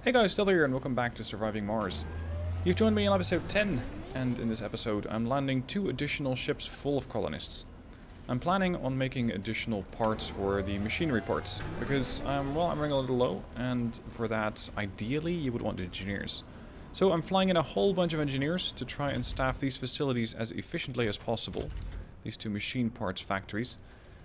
Hey guys, still here and welcome back to Surviving Mars. You've joined me in episode 10, and in this episode I'm landing 2 additional ships full of colonists. I'm planning on making additional parts for the machinery parts, because, I'm running a little low, and for that, ideally, you would want engineers. So I'm flying in a whole bunch of engineers to try and staff these facilities as efficiently as possible, these 2 machine parts factories.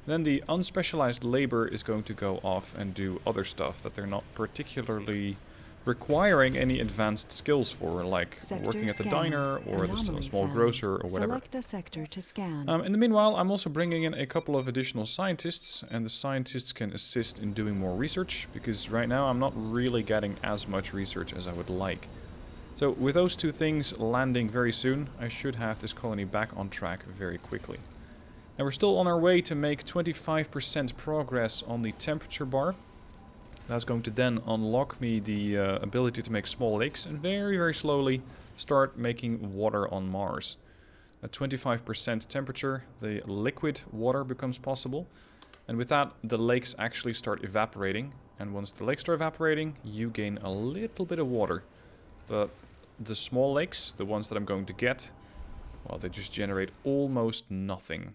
Then the unspecialized labor is going to go off and do other stuff that they're not particularly requiring any advanced skills for, like working at the diner or the small grocer or whatever. Select a sector to scan. In the meanwhile, I'm also bringing in a couple of additional scientists, and the scientists can assist in doing more research, because right now I'm not really getting as much research as I would like. So with those 2 things landing very soon, I should have this colony back on track very quickly. And we're still on our way to make 25% progress on the temperature bar. That's going to then unlock me the ability to make small lakes and very, very slowly start making water on Mars. At 25% temperature, the liquid water becomes possible. And with that, the lakes actually start evaporating. And once the lakes start evaporating, you gain a little bit of water. But the small lakes, the ones that I'm going to get, well, they just generate almost nothing.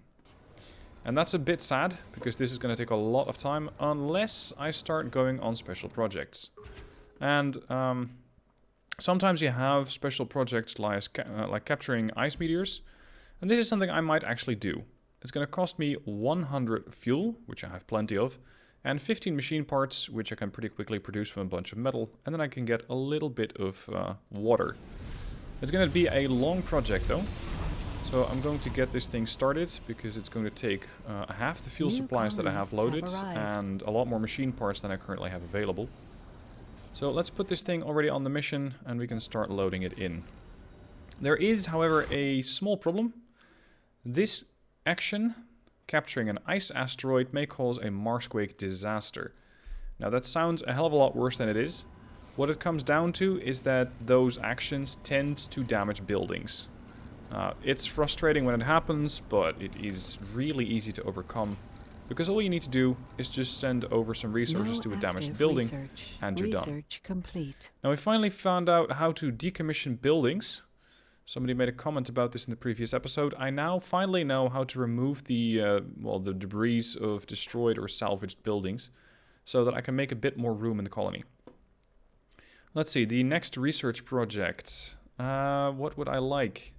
And that's a bit sad, because this is going to take a lot of time, unless I start going on special projects. And sometimes you have special projects like capturing ice meteors, and this is something I might actually do. It's going to cost me 100 fuel, which I have plenty of, and 15 machine parts, which I can pretty quickly produce from a bunch of metal, and then I can get a little bit of water. It's going to be a long project though. So I'm going to get this thing started, because it's going to take half the fuel supplies that I have loaded and a lot more machine parts than I currently have available. So let's put this thing already on the mission and we can start loading it in. There is, however, a small problem. This action, capturing an ice asteroid, may cause a Marsquake disaster. Now that sounds a hell of a lot worse than it is. What it comes down to is that those actions tend to damage buildings. It's frustrating when it happens, but it is really easy to overcome, because all you need to do is just send over some resources to a damaged building, and you're done. Complete. Now we finally found out how to decommission buildings. Somebody made a comment about this in the previous episode. I now finally know how to remove the the debris of destroyed or salvaged buildings, so that I can make a bit more room in the colony. Let's see, the next research project. What would I like?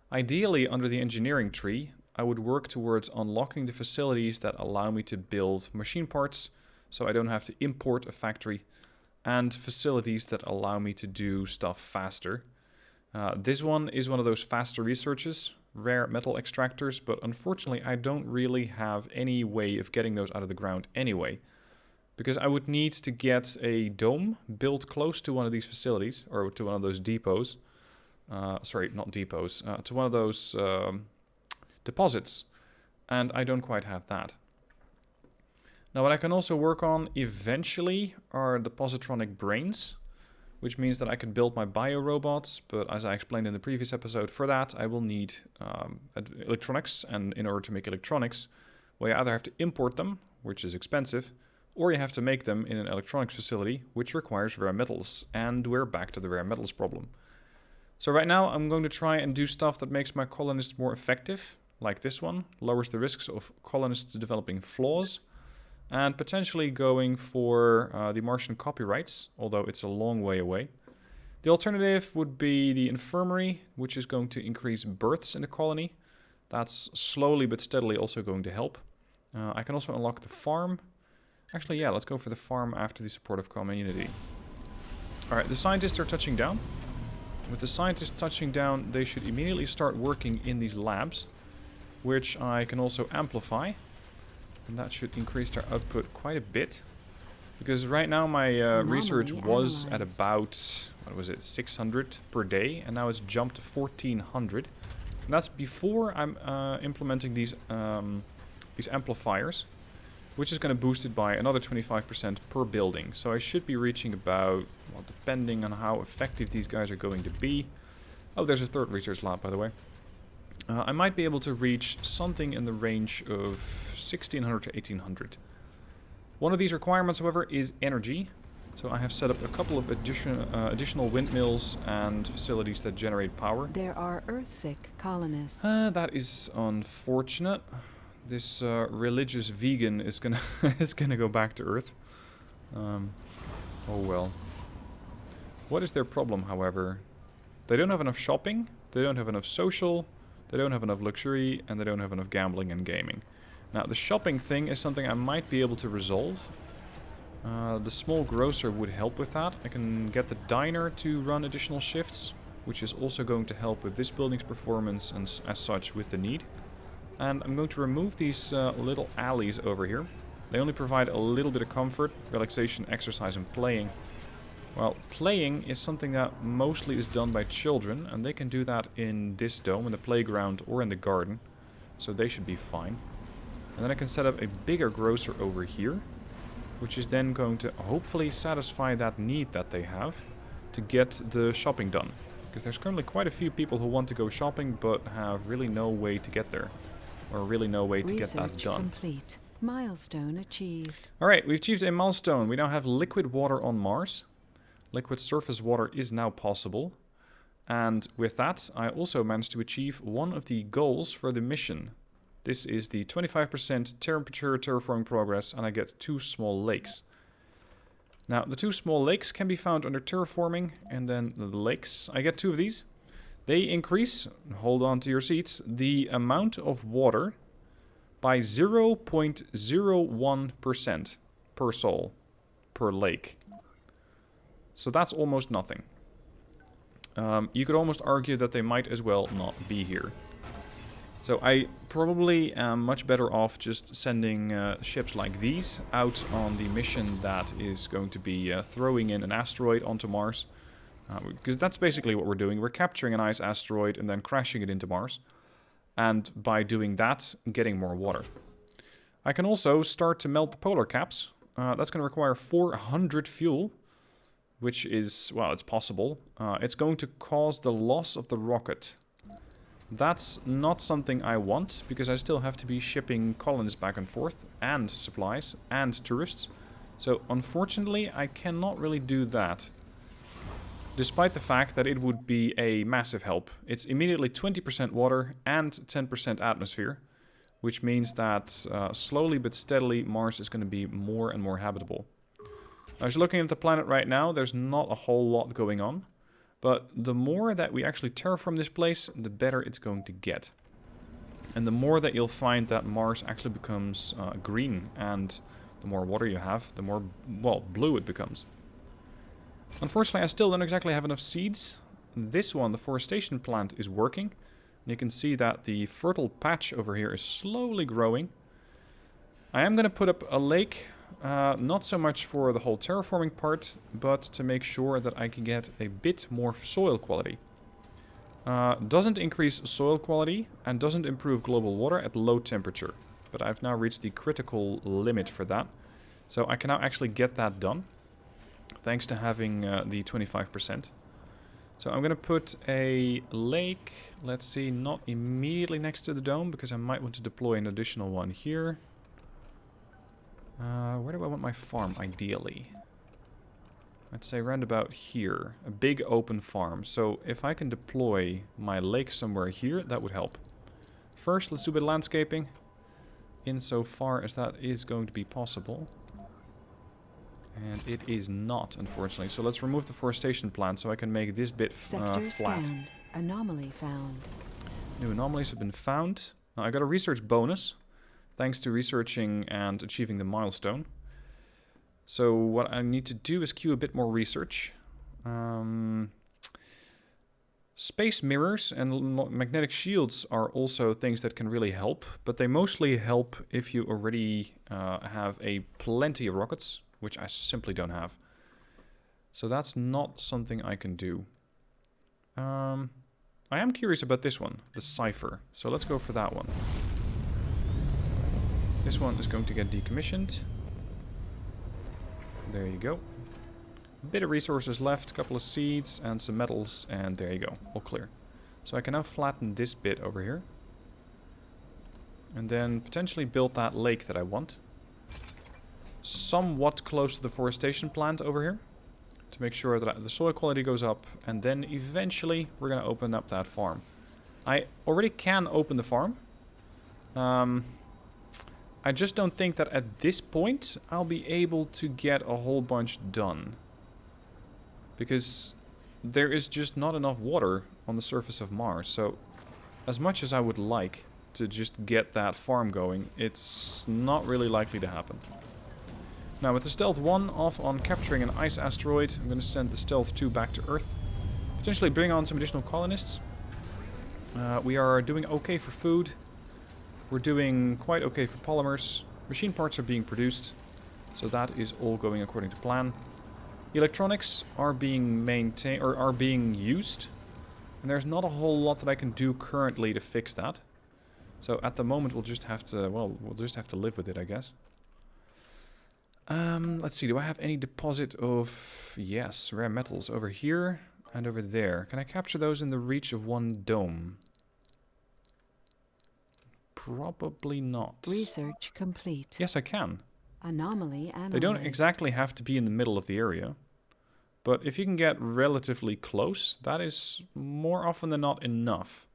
Ideally, under the engineering tree, I would work towards unlocking the facilities that allow me to build machine parts, so I don't have to import a factory, and facilities that allow me to do stuff faster. This one is one of those faster researches, rare metal extractors, but unfortunately I don't really have any way of getting those out of the ground anyway, because I would need to get a dome built close to one of these facilities, or to one of those depots. Sorry, not depots, to one of those deposits, and I don't quite have that. Now what I can also work on eventually are the positronic brains, which means that I can build my bio-robots, but as I explained in the previous episode, for that I will need electronics, and in order to make electronics, well, you either have to import them, which is expensive, or you have to make them in an electronics facility, which requires rare metals, and we're back to the rare metals problem. So right now I'm going to try and do stuff that makes my colonists more effective, like this one, lowers the risks of colonists developing flaws, and potentially going for the Martian copyrights, although it's a long way away. The alternative would be the infirmary, which is going to increase births in the colony. That's slowly but steadily also going to help. I can also unlock the farm. Actually, yeah, let's go for the farm after the supportive community. Alright, the scientists are touching down. With the scientists touching down, they should immediately start working in these labs, which I can also amplify. And that should increase their output quite a bit. Because right now my research was at about, 600 per day, and now it's jumped to 1400. And that's before I'm implementing these amplifiers, which is going to boost it by another 25% per building. So I should be reaching about, well, depending on how effective these guys are going to be. Oh, there's a third research lab, by the way. I might be able to reach something in the range of 1600 to 1800. One of these requirements, however, is energy. So I have set up a couple of additional windmills and facilities that generate power. There are Earthsick colonists. That is unfortunate. This religious vegan is gonna is gonna go back to Earth. Oh well. What is their problem, however? They don't have enough shopping, they don't have enough social, they don't have enough luxury, and they don't have enough gambling and gaming. Now, the shopping thing is something I might be able to resolve. The small grocer would help with that. I can get the diner to run additional shifts, which is also going to help with this building's performance and as such with the need. And I'm going to remove these little alleys over here. They only provide a little bit of comfort, relaxation, exercise, and playing. Well, playing is something that mostly is done by children, and they can do that in this dome, in the playground, or in the garden. So they should be fine. And then I can set up a bigger grocer over here, which is then going to hopefully satisfy that need that they have to get the shopping done. Because there's currently quite a few people who want to go shopping, but have really no way to get there. Or really no way to get that done. Complete. Milestone achieved. Alright, we've achieved a milestone. We now have liquid water on Mars. Liquid surface water is now possible. And with that, I also managed to achieve one of the goals for the mission. This is the 25% temperature terraforming progress, and I get 2 small lakes. Now, the 2 small lakes can be found under terraforming, and then the lakes, I get 2 of these. They increase, hold on to your seats, the amount of water by 0.01% per soul, per lake. So that's almost nothing. You could almost argue that they might as well not be here. So I probably am much better off just sending ships like these out on the mission that is going to be throwing in an asteroid onto Mars. Because that's basically what we're doing. We're capturing an ice asteroid and then crashing it into Mars. And by doing that, getting more water. I can also start to melt the polar caps. That's going to require 400 fuel. Which is, well, it's possible. It's going to cause the loss of the rocket. That's not something I want, because I still have to be shipping colonists back and forth, and supplies, and tourists. So, unfortunately, I cannot really do that. Despite the fact that it would be a massive help. It's immediately 20% water and 10% atmosphere. Which means that slowly but steadily Mars is going to be more and more habitable. I was looking at the planet right now, there's not a whole lot going on. But the more that we actually terraform this place, the better it's going to get. And the more that you'll find that Mars actually becomes green. And the more water you have, the more, well, blue it becomes. Unfortunately, I still don't exactly have enough seeds. This one, the forestation plant, is working. And you can see that the fertile patch over here is slowly growing. I am going to put up a lake. Not so much for the whole terraforming part, but to make sure that I can get a bit more soil quality. Doesn't increase soil quality and doesn't improve global water at low temperature. But I've now reached the critical limit for that. So I can now actually get that done. Thanks to having the 25%. So I'm going to put a lake, let's see, not immediately next to the dome, because I might want to deploy an additional one here. Where do I want my farm, ideally? I'd say round about here. A big open farm. So if I can deploy my lake somewhere here, that would help. First, let's do a bit of landscaping. Insofar as that is going to be possible. And it is not, unfortunately. So let's remove the forestation plant so I can make this bit flat. Scanned. Anomaly found. New anomalies have been found. Now I got a research bonus. Thanks to researching and achieving the milestone. So what I need to do is queue a bit more research. Space mirrors and magnetic shields are also things that can really help. But they mostly help if you already have a plenty of rockets, which I simply don't have. So that's not something I can do. I am curious about this one, the Cypher. So let's go for that one. This one is going to get decommissioned. There you go. A bit of resources left, a couple of seeds and some metals, and there you go, all clear. So I can now flatten this bit over here. And then potentially build that lake that I want. Somewhat close to the forestation plant over here. to make sure that the soil quality goes up, and then eventually we're going to open up that farm. I already can open the farm. I just don't think that at this point I'll be able to get a whole bunch done. Because there is just not enough water on the surface of Mars. So as much as I would like to just get that farm going, it's not really likely to happen. Now with the Stealth 1 off on capturing an ice asteroid, I'm going to send the Stealth 2 back to Earth. Potentially bring on some additional colonists. We are doing okay for food. We're doing quite okay for polymers. Machine parts are being produced. So that is all going according to plan. Electronics are being maintained, or are being used. And there's not a whole lot that I can do currently to fix that. So at the moment we'll just have to, well, we'll just have to live with it, I guess. Let's see, do I have any deposit of, yes, rare metals over here and over there. Can I capture those in the reach of one dome? Probably not. Research complete. Yes, I can. Anomaly analyzed. They don't exactly have to be in the middle of the area. But if you can get relatively close, that is more often than not enough.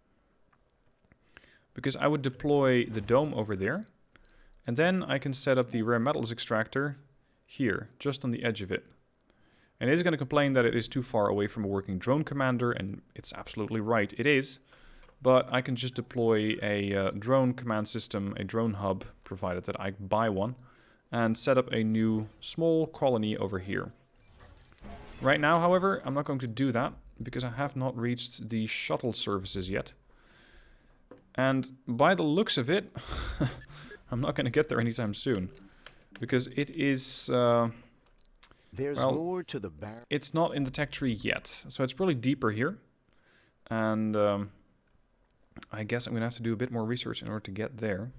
Because I would deploy the dome over there. And then I can set up the rare metals extractor here, just on the edge of it. And it is going to complain that it is too far away from a working drone commander, and it's absolutely right, it is. But I can just deploy a drone command system, a drone hub, provided that I buy one, and set up a new small colony over here. Right now, however, I'm not going to do that, because I have not reached the shuttle services yet. And by the looks of it, I'm not going to get there anytime soon. Because it is... There's well, more to the it's not in the tech tree yet. So it's probably deeper here. And I guess I'm going to have to do a bit more research in order to get there.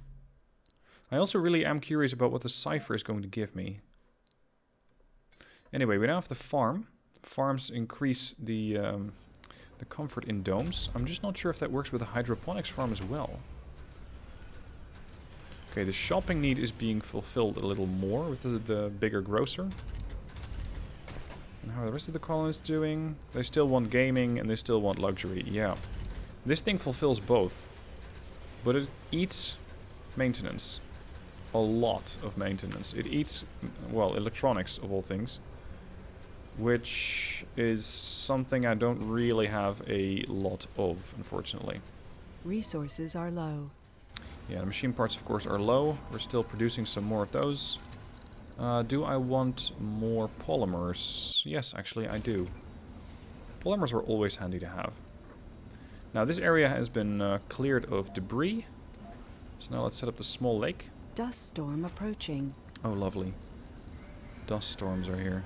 I also really am curious about what the cipher is going to give me. Anyway, we now have the farm. Farms increase the comfort in domes. I'm just not sure if that works with a hydroponics farm as well. Okay, the shopping need is being fulfilled a little more with the bigger grocer. And how are the rest of the colonists doing? They still want gaming and they still want luxury, yeah. This thing fulfills both. But it eats maintenance. A lot of maintenance. It eats, well, electronics of all things. Which is something I don't really have a lot of, unfortunately. Resources are low. Yeah, the machine parts, of course, are low. We're still producing some more of those. Do I want more polymers? Yes, actually, I do. Polymers are always handy to have. Now, this area has been cleared of debris. So now let's set up the small lake. Dust storm approaching. Oh, lovely. Dust storms are here.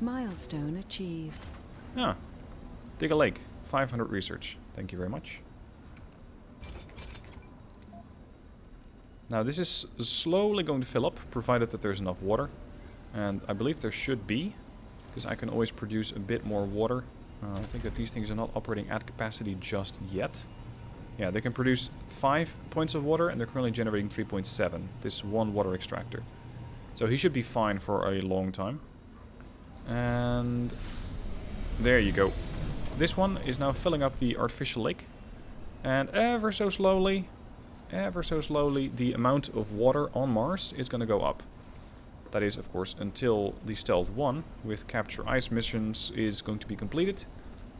Milestone achieved. Ah, dig a lake. 500 research. Thank you very much. Now this is slowly going to fill up, provided that there's enough water. And I believe there should be, because I can always produce a bit more water. I think that these things are not operating at capacity just yet. Yeah, they can produce 5 points of water, and they're currently generating 3.7. This one water extractor. So he should be fine for a long time. And there you go. This one is now filling up the artificial lake. And ever so slowly, the amount of water on Mars is going to go up. That is, of course, until the Stealth 1 with Capture Ice missions is going to be completed.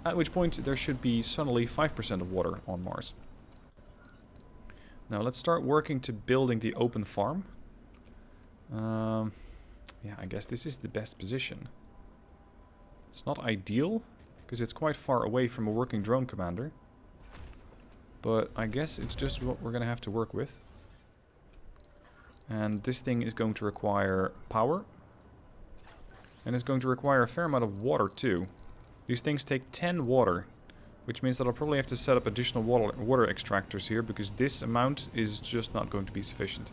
At which point there should be suddenly 5% of water on Mars. Now let's start working to building the open farm. Yeah, I guess this is the best position. It's not ideal, because it's quite far away from a working drone commander. But I guess it's just what we're going to have to work with. And this thing is going to require power. And it's going to require a fair amount of water too. These things take 10 water. Which means that I'll probably have to set up additional water extractors here, because this amount is just not going to be sufficient.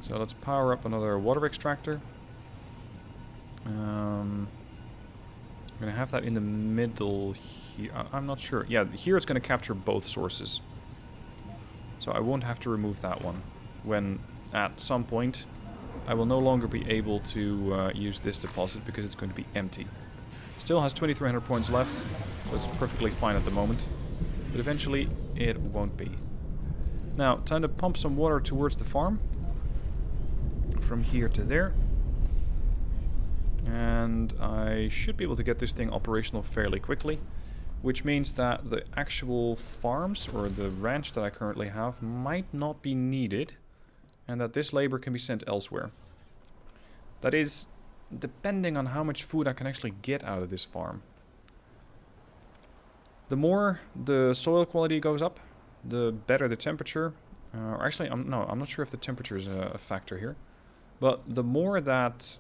So let's power up another water extractor. I'm going to have that in the middle here. I'm not sure. Yeah, here it's going to capture both sources. So I won't have to remove that one. When at some point I will no longer be able to use this deposit because it's going to be empty. Still has 2,300 points left, so it's perfectly fine at the moment. But eventually, it won't be. Now, time to pump some water towards the farm. From here to there. And I should be able to get this thing operational fairly quickly. Which means that the actual farms, or the ranch that I currently have, might not be needed. And that this labor can be sent elsewhere. That is depending on how much food I can actually get out of this farm. The more the soil quality goes up, the better the temperature. Or actually, I'm not sure if the temperature is a factor here. But the more that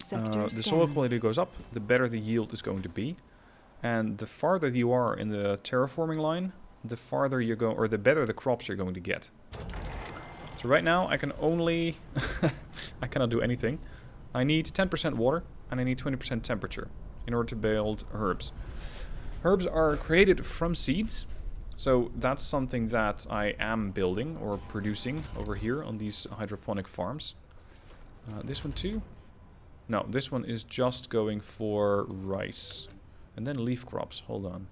the soil quality goes up, the better the yield is going to be. And the farther you are in the terraforming line, the farther you go, or the better the crops you're going to get. So right now, I can only... I cannot do anything. I need 10% water, and I need 20% temperature in order to build herbs. Herbs are created from seeds, so that's something that I am building or producing over here on these hydroponic farms. This one too? No, this one is just going for rice. And then leaf crops, hold on.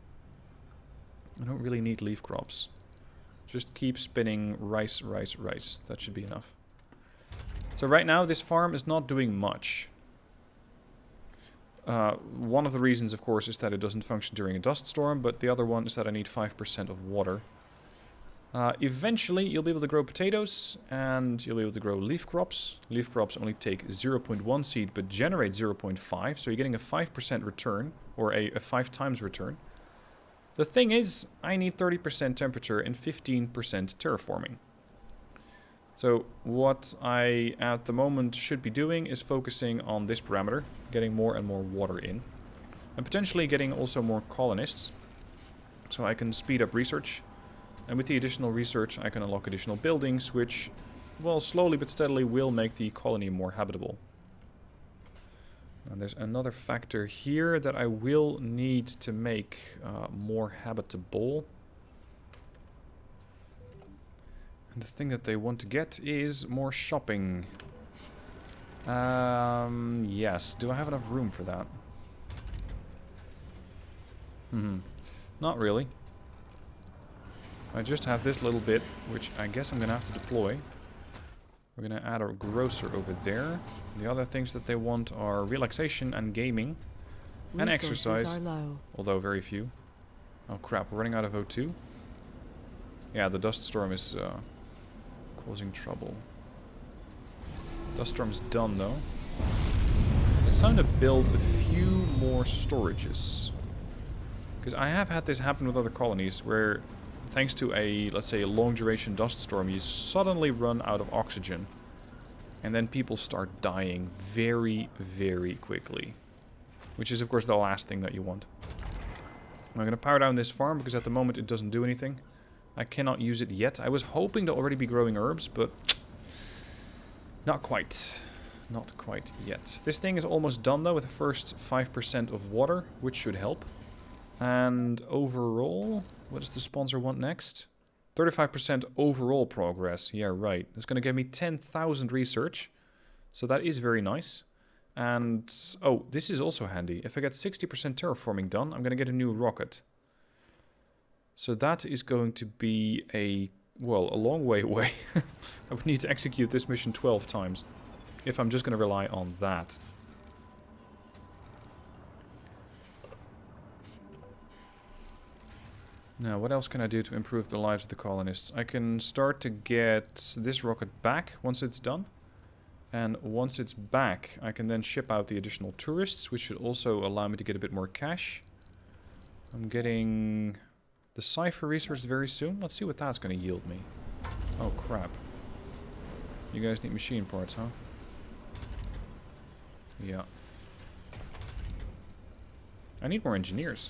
I don't really need leaf crops. Just keep spinning rice, rice, rice. That should be enough. So right now, this farm is not doing much. One of the reasons, of course, is that it doesn't function during a dust storm, but the other one is that I need 5% of water. Eventually, you'll be able to grow potatoes, and you'll be able to grow leaf crops. Leaf crops only take 0.1 seed, but generate 0.5, so you're getting a 5% return, or a 5 times return. The thing is, I need 30% temperature and 15% terraforming. So what I, at the moment, should be doing is focusing on this parameter, getting more and more water in. And potentially getting also more colonists, so I can speed up research. And with the additional research, I can unlock additional buildings, which, well, slowly but steadily will make the colony more habitable. And there's another factor here that I will need to make more habitable. And the thing that they want to get is more shopping. Yes. Do I have enough room for that? Not really. I just have this little bit, which I guess I'm going to have to deploy. We're going to add a grocer over there. The other things that they want are relaxation and gaming. And exercise. Although very few. Oh crap, we're running out of O2. Yeah, the dust storm is causing trouble. Dust storm's done though. It's time to build a few more storages. Because I have had this happen with other colonies where, thanks to a, let's say, a long duration dust storm, you suddenly run out of oxygen. And then people start dying very, very quickly. Which is, of course, the last thing that you want. I'm going to power down this farm because at the moment it doesn't do anything. I cannot use it yet. I was hoping to already be growing herbs, but not quite. Not quite yet. This thing is almost done, though, with the first 5% of water, which should help. And overall, what does the sponsor want next? 35% overall progress. Yeah, right. That's going to give me 10,000 research. So that is very nice. And, oh, this is also handy. If I get 60% terraforming done, I'm going to get a new rocket. So that is going to be a, well, a long way away. I would need to execute this mission 12 times. If I'm just going to rely on that. Now, what else can I do to improve the lives of the colonists? I can start to get this rocket back once it's done. And once it's back, I can then ship out the additional tourists, which should also allow me to get a bit more cash. I'm getting the cipher research very soon. Let's see what that's going to yield me. Oh, crap. You guys need machine parts, huh? Yeah. I need more engineers.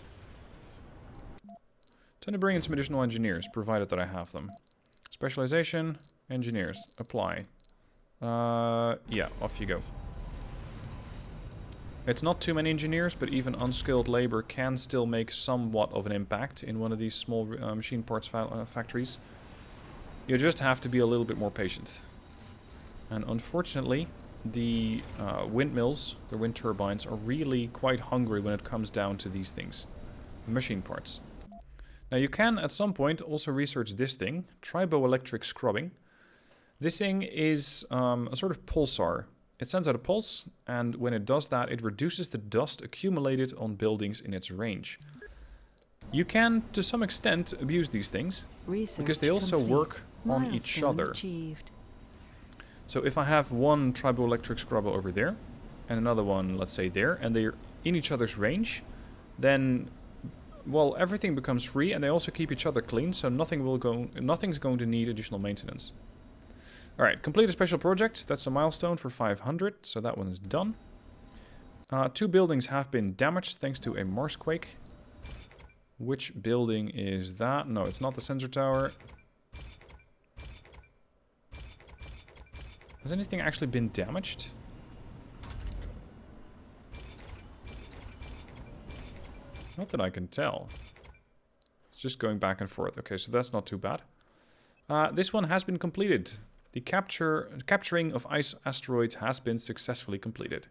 Time to bring in some additional engineers, provided that I have them. Specialization, engineers, apply. Yeah, off you go. It's not too many engineers, but even unskilled labor can still make somewhat of an impact in one of these small machine parts factories. You just have to be a little bit more patient. And unfortunately, the windmills, the wind turbines, are really quite hungry when it comes down to these things. Machine parts. Now you can, at some point, also research this thing, triboelectric scrubbing. This thing is a sort of pulsar. It sends out a pulse, and when it does that, it reduces the dust accumulated on buildings in its range. You can, to some extent, abuse these things, because they also work on each other. Achieved. So if I have one triboelectric scrubber over there, and another one, let's say there, and they're in each other's range, then, well, everything becomes free, and they also keep each other clean, so nothing's going to need additional maintenance. Alright, complete a special project. That's a milestone for 500, so that one is done. 2 buildings have been damaged thanks to a Marsquake. Which building is that? No, it's not the sensor tower. Has anything actually been damaged? Not that I can tell. It's just going back and forth. Okay, so that's not too bad. This one has been completed. The capturing of ice asteroids has been successfully completed.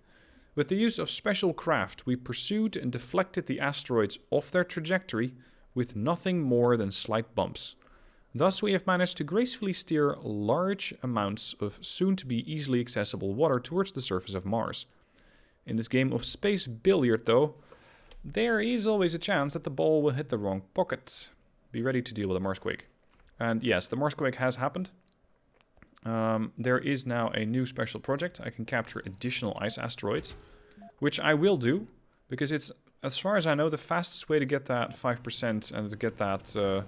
With the use of special craft, we pursued and deflected the asteroids off their trajectory with nothing more than slight bumps. Thus, we have managed to gracefully steer large amounts of soon-to-be easily accessible water towards the surface of Mars. In this game of space billiard, though, there is always a chance that the ball will hit the wrong pocket. Be ready to deal with a Marsquake. And yes, the Marsquake has happened. There is now a new special project. I can capture additional ice asteroids, which I will do, because it's, as far as I know, the fastest way to get that 5% and to get that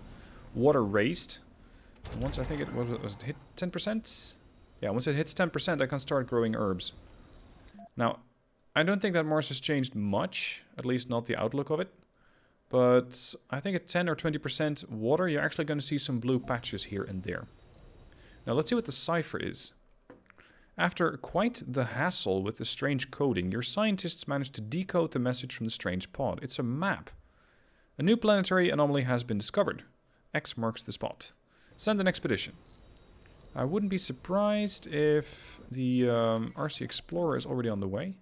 water raised. And once I think it was it hit 10%? Yeah, once it hits 10%, I can start growing herbs. Now, I don't think that Mars has changed much, at least not the outlook of it. But I think at 10 or 20% water, you're actually going to see some blue patches here and there. Now let's see what the cipher is. After quite the hassle with the strange coding, your scientists managed to decode the message from the strange pod. It's a map. A new planetary anomaly has been discovered. X marks the spot. Send an expedition. I wouldn't be surprised if the RC Explorer is already on the way.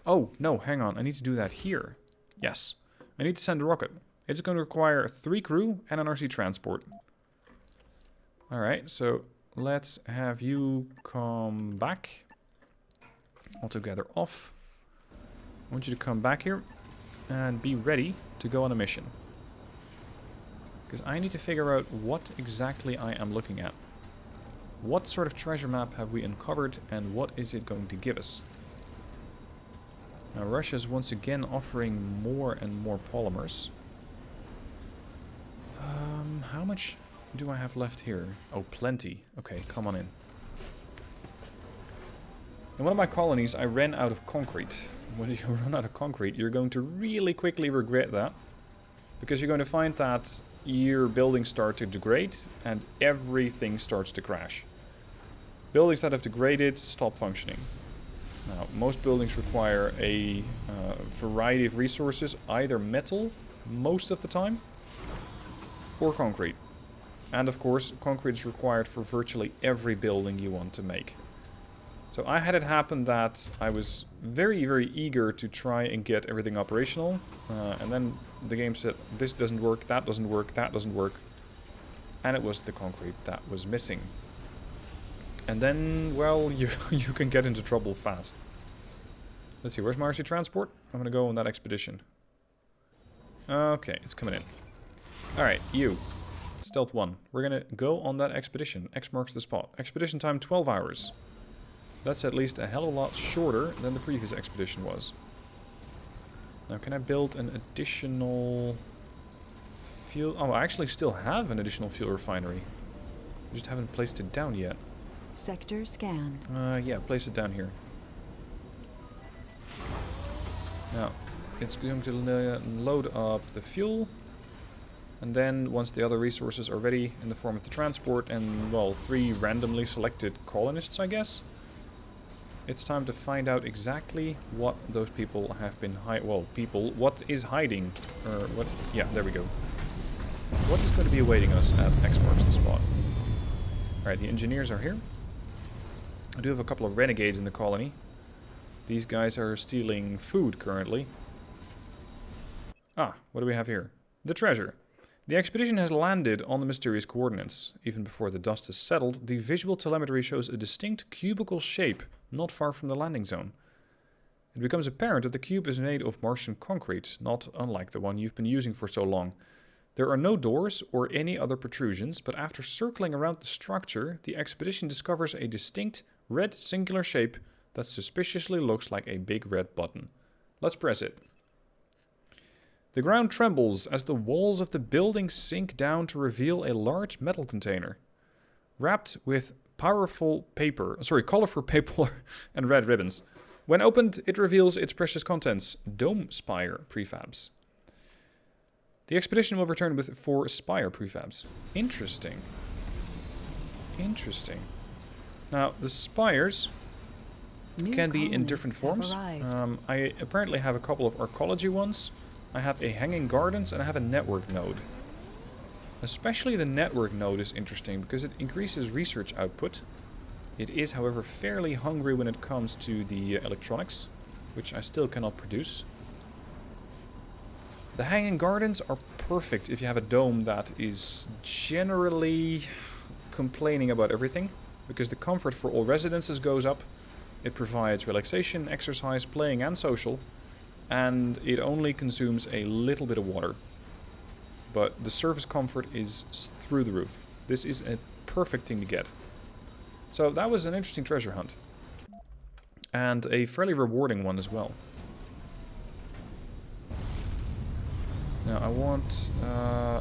Oh, no, hang on. I need to do that here. Yes. I need to send a rocket. It's going to require 3 crew and an RC transport. Alright, so let's have you come back. Altogether off. I want you to come back here and be ready to go on a mission. Because I need to figure out what exactly I am looking at. What sort of treasure map have we uncovered and what is it going to give us? Now Russia is once again offering more and more polymers. How much do I have left here? Oh, plenty. Okay, come on in. In one of my colonies, I ran out of concrete. When you run out of concrete, you're going to really quickly regret that. Because you're going to find that your buildings start to degrade and everything starts to crash. Buildings that have degraded stop functioning. Now, most buildings require a variety of resources, either metal, most of the time, or concrete. And of course, concrete is required for virtually every building you want to make. So I had it happen that I was very, very eager to try and get everything operational. And then the game said, this doesn't work, that doesn't work, that doesn't work. And it was the concrete that was missing. And then, well, you can get into trouble fast. Let's see, where's my RC transport? I'm going to go on that expedition. Okay, it's coming in. Alright, you. Stealth 1. We're going to go on that expedition. X marks the spot. Expedition time 12 hours. That's at least a hell of a lot shorter than the previous expedition was. Now, can I build an additional fuel? Oh, I actually still have an additional fuel refinery. I just haven't placed it down yet. Sector scan. Yeah, place it down here. Now, it's going to load up the fuel. And then, once the other resources are ready in the form of the transport and, well, 3 randomly selected colonists, I guess, it's time to find out exactly what those people have been what is hiding, or what, yeah, there we go. What is going to be awaiting us at X marks the spot? Alright, the engineers are here. I do have a couple of renegades in the colony. These guys are stealing food currently. Ah, what do we have here? The treasure. The expedition has landed on the mysterious coordinates. Even before the dust has settled, the visual telemetry shows a distinct cubical shape not far from the landing zone. It becomes apparent that the cube is made of Martian concrete, not unlike the one you've been using for so long. There are no doors or any other protrusions, but after circling around the structure, the expedition discovers a distinct red singular shape that suspiciously looks like a big red button. Let's press it. The ground trembles as the walls of the building sink down to reveal a large metal container. Wrapped with colorful paper and red ribbons. When opened, it reveals its precious contents, dome spire prefabs. The expedition will return with 4 spire prefabs. Interesting. Interesting. Now, the spires can be in different forms. I apparently have a couple of arcology ones. I have a hanging gardens and I have a network node. Especially the network node is interesting because it increases research output. It is, however, fairly hungry when it comes to the electronics, which I still cannot produce. The hanging gardens are perfect if you have a dome that is generally complaining about everything, because the comfort for all residences goes up. It provides relaxation, exercise, playing and social, and it only consumes a little bit of water. But the surface comfort is through the roof. This is a perfect thing to get. So that was an interesting treasure hunt. And a fairly rewarding one as well. Now I want...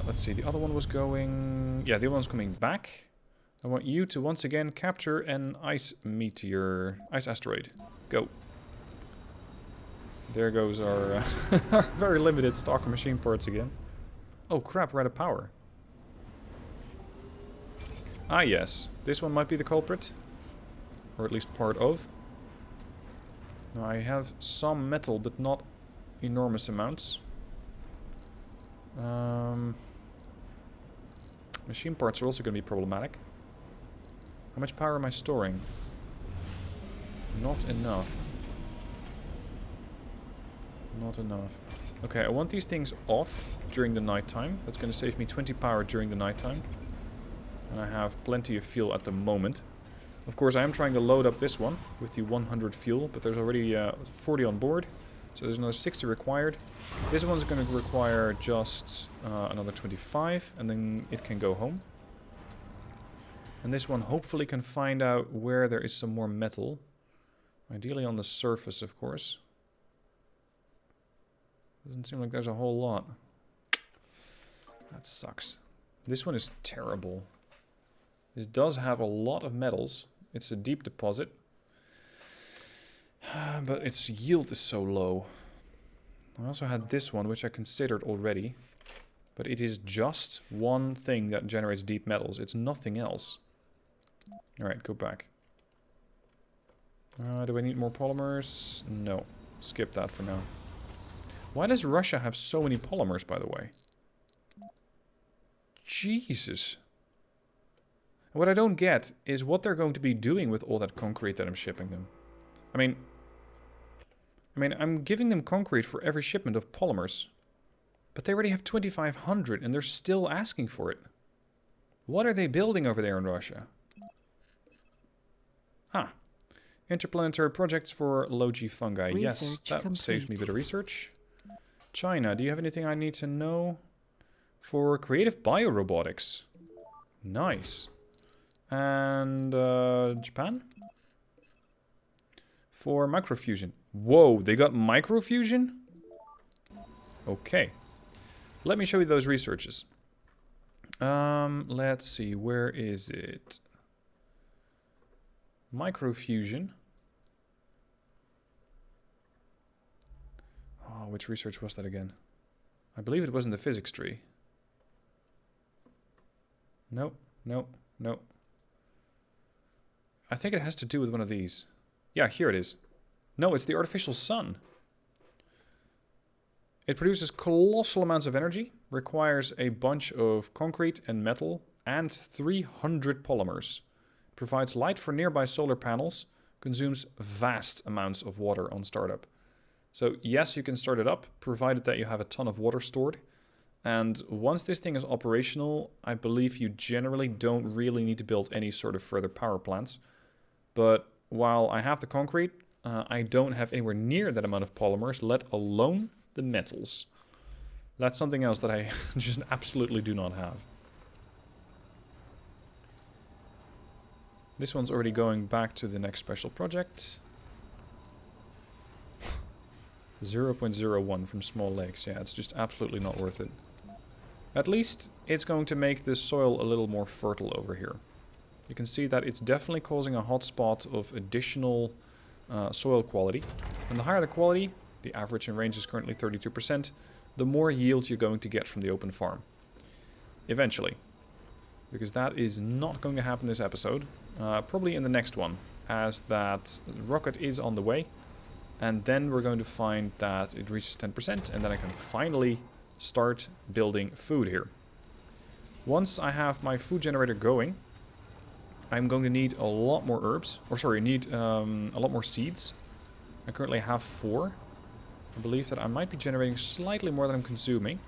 let's see, the other one was going... Yeah, the other one's coming back. I want you to once again capture an ice meteor... Ice asteroid. Go. There goes our, our very limited stock of machine parts again. Oh crap, we're out of power. Ah yes, this one might be the culprit. Or at least part of. Now I have some metal, but not enormous amounts. Machine parts are also going to be problematic. How much power am I storing? Not enough. Not enough. Okay, I want these things off during the nighttime. That's going to save me 20 power during the nighttime. And I have plenty of fuel at the moment. Of course, I am trying to load up this one with the 100 fuel, but there's already 40 on board. So there's another 60 required. This one's going to require just another 25, and then it can go home. And this one hopefully can find out where there is some more metal. Ideally on the surface, of course. Doesn't seem like there's a whole lot. That sucks. This one is terrible. This does have a lot of metals. It's a deep deposit. But its yield is so low. I also had this one, which I considered already. But it is just one thing that generates deep metals. It's nothing else. Alright, go back. Do I need more polymers? No. Skip that for now. Why does Russia have so many polymers, by the way? Jesus. What I don't get is what they're going to be doing with all that concrete that I'm shipping them. I mean, I'm giving them concrete for every shipment of polymers. But they already have 2,500 and they're still asking for it. What are they building over there in Russia? Ah. Interplanetary projects for low-G fungi. Yes, that saves me a bit of research. China, do you have anything I need to know? For creative biorobotics. Nice. And Japan? For microfusion. Whoa, they got microfusion? Okay. Let me show you those researches. Let's see, where is it? Microfusion. Oh, which research was that again? I believe it was in the physics tree. Nope, nope, nope. I think it has to do with one of these. Yeah, here it is. No, it's the artificial sun. It produces colossal amounts of energy, requires a bunch of concrete and metal, and 300 polymers. provides light for nearby solar panels, consumes vast amounts of water on startup. So yes, you can start it up, provided that you have a ton of water stored. And once this thing is operational, I believe you generally don't really need to build any sort of further power plants. But while I have the concrete, I don't have anywhere near that amount of polymers, let alone the metals. That's something else that I just absolutely do not have. This one's already going back to the next special project. 0.01 from small lakes. Yeah, it's just absolutely not worth it. At least it's going to make the soil a little more fertile over here. You can see that it's definitely causing a hotspot of additional soil quality. And the higher the quality, the average in range is currently 32%, the more yield you're going to get from the open farm. Eventually. Because that is not going to happen this episode. Probably in the next one, as that rocket is on the way. And then we're going to find that it reaches 10%, and then I can finally start building food here. Once I have my food generator going, I'm going to need a lot more herbs. Or sorry, need a lot more seeds. I currently have 4. I believe that I might be generating slightly more than I'm consuming.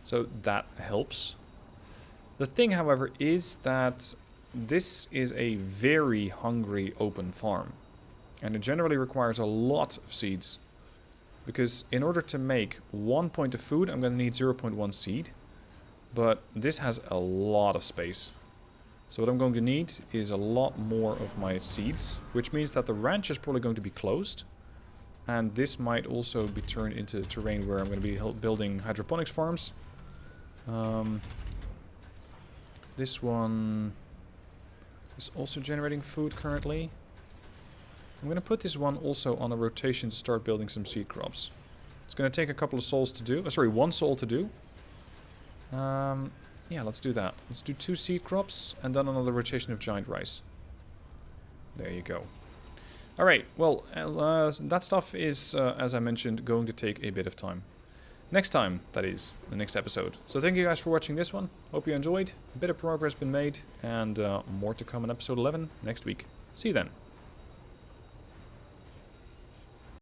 So that helps. The thing, however, is that this is a very hungry open farm. And it generally requires a lot of seeds. Because in order to make 1 point of food, I'm going to need 0.1 seed. But this has a lot of space. So what I'm going to need is a lot more of my seeds. Which means that the ranch is probably going to be closed. And this might also be turned into terrain where I'm going to be building hydroponics farms. This one is also generating food currently. I'm going to put this one also on a rotation to start building some seed crops. It's going to take a couple of souls to do. Sorry, 1 soul to do. Yeah, let's do that. Let's do 2 seed crops and then another rotation of giant rice. There you go. Alright, well, that stuff is, as I mentioned, going to take a bit of time. Next time, that is, the next episode. So thank you guys for watching this one. Hope you enjoyed. A bit of progress been made, and more to come in episode 11 next week. See you then.